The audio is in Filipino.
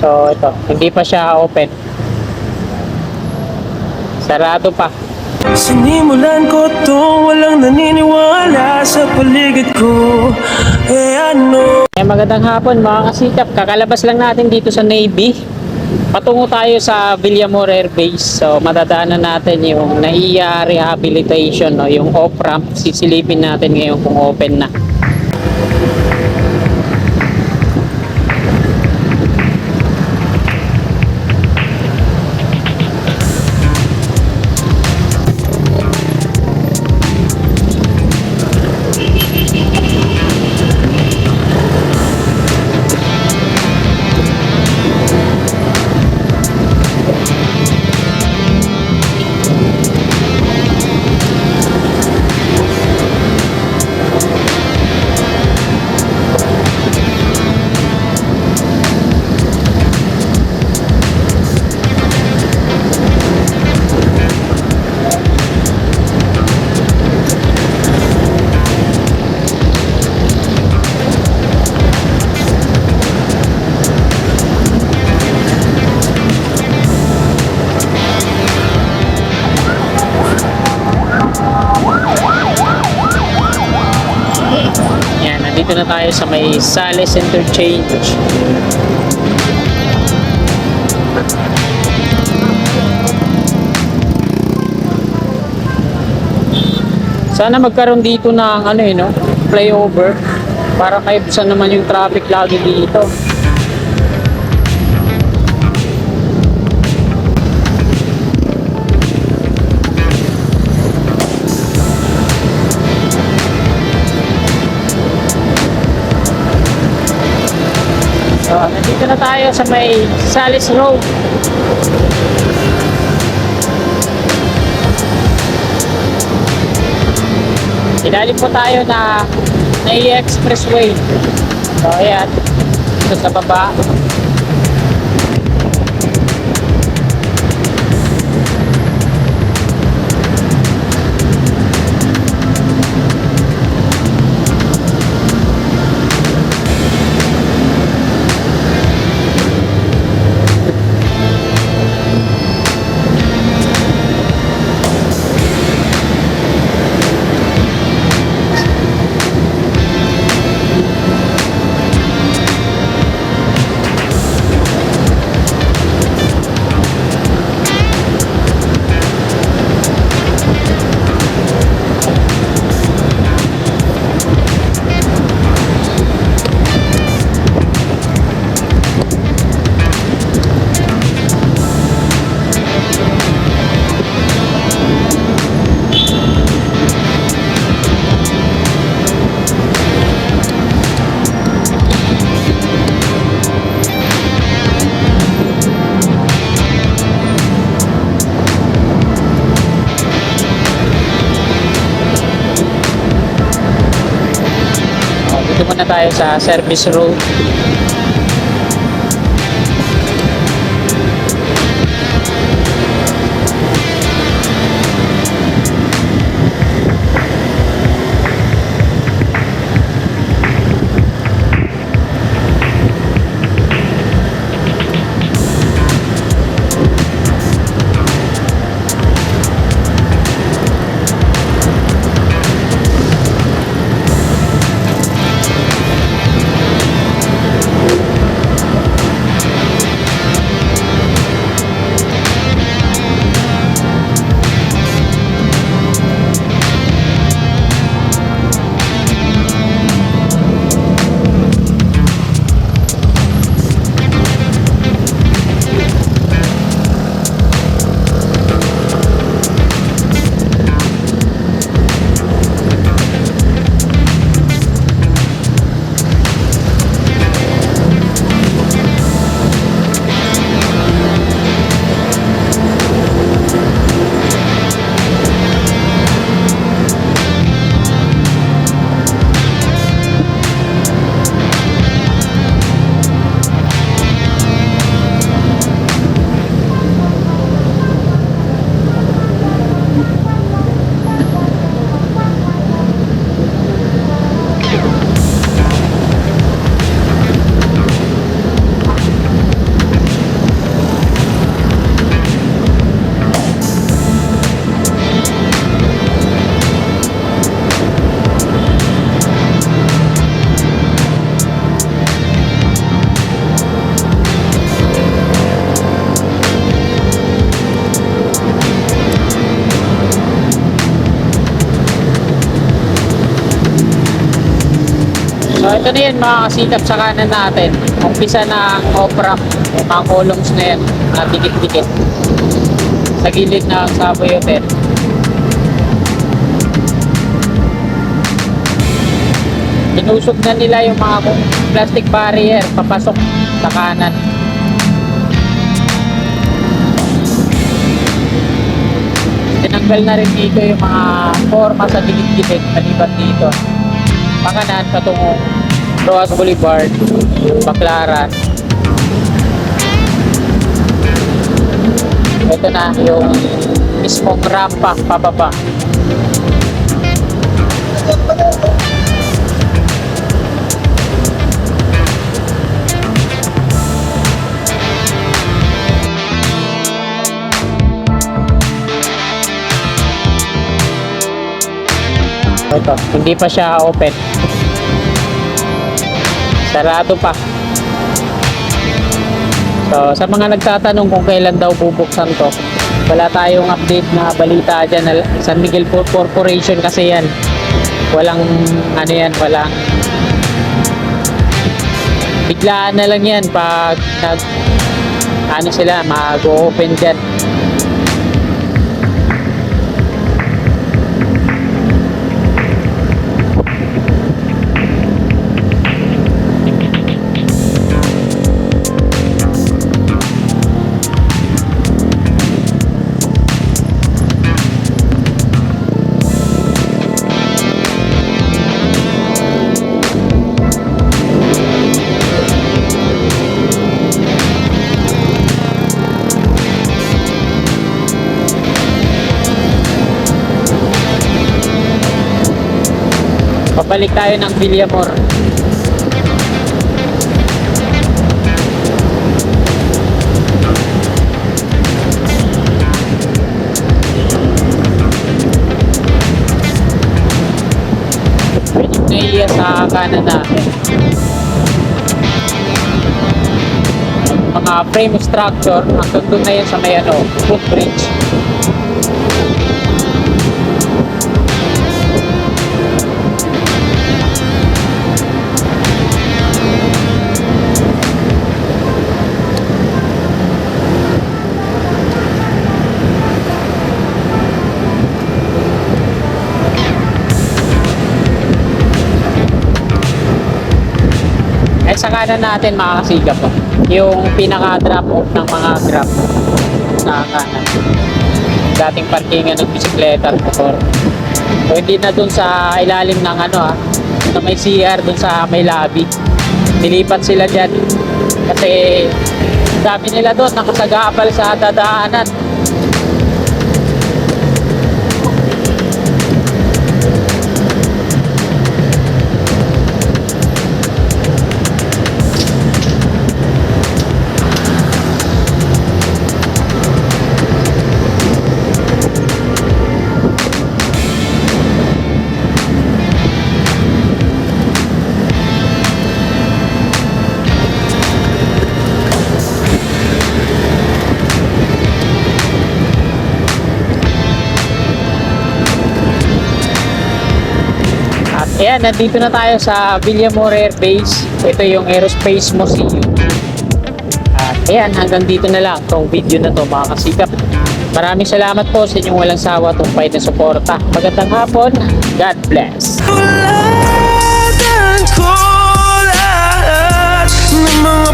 So ito, hindi pa siya open. Sarado pa. Sinimulan ko to, walang naniniwala sa paligid ko. Ano? Magandang hapon mga kasikap. Kakalabas lang natin dito sa Navy. Patungo tayo sa Villamor Air Base. So madadaanan natin yung NAIA rehabilitation, no? Yung off-ramp. Sisilipin natin ngayon kung open na. Dito na tayo sa may Sales Interchange. Sana magkaroon dito ng flyover para maibsan naman yung traffic lagi dito. So, nandito na tayo sa may Sales Road. Ilalim po tayo na NAIA Expressway. So, ayan. Ito sa baba. Dito muna tayo sa service road. ito na yan mga kasikap sa kanan natin. Umpisa ng off-ramp. Yung mga columns na yan. Na dikit-dikit. Sa gilid ng subway hotel. Tinusog na nila yung mga plastic barrier papasok sa kanan. Tinanggal na rin dito yung mga forma sa gilid-gilid maliban dito. Pakanan patungong Roas Boulevard, Baclaran. Ito na yung mismong rampa pababa. Ito, hindi pa siya open. Sarado pa. So, sa mga nagtatanong kung kailan daw bubuksan to, wala tayong update na balita dyan. San Miguel Corporation kasi yan. Walang, ano yan, walang biglaan na lang yan pag ano sila, mag-open dyan. Pabalik tayo ng Villamor. Pwede na sa kanan natin. Mga frame structure, hanggang doon na yan sa may footbridge. Ay sa kanan natin mga kasigap yung pinaka drop off ng mga grab sa kanan. Dating parkingan ng bisikleta at motor. So hindi na dun sa ilalim ng na may CR dun sa may lobby. Nilipat sila dyan kasi dami nila dun nakasagabal sa dadaanan. Ayan, nandito na tayo sa Villamor Air Base. Ito yung Aerospace Museum. At ayan, hanggang dito na lang itong video na to mga kasikap. Maraming salamat po sa inyong walang sawa tumpay na suporta. Magandang hapon. God bless. Tulad ko lahat ng mga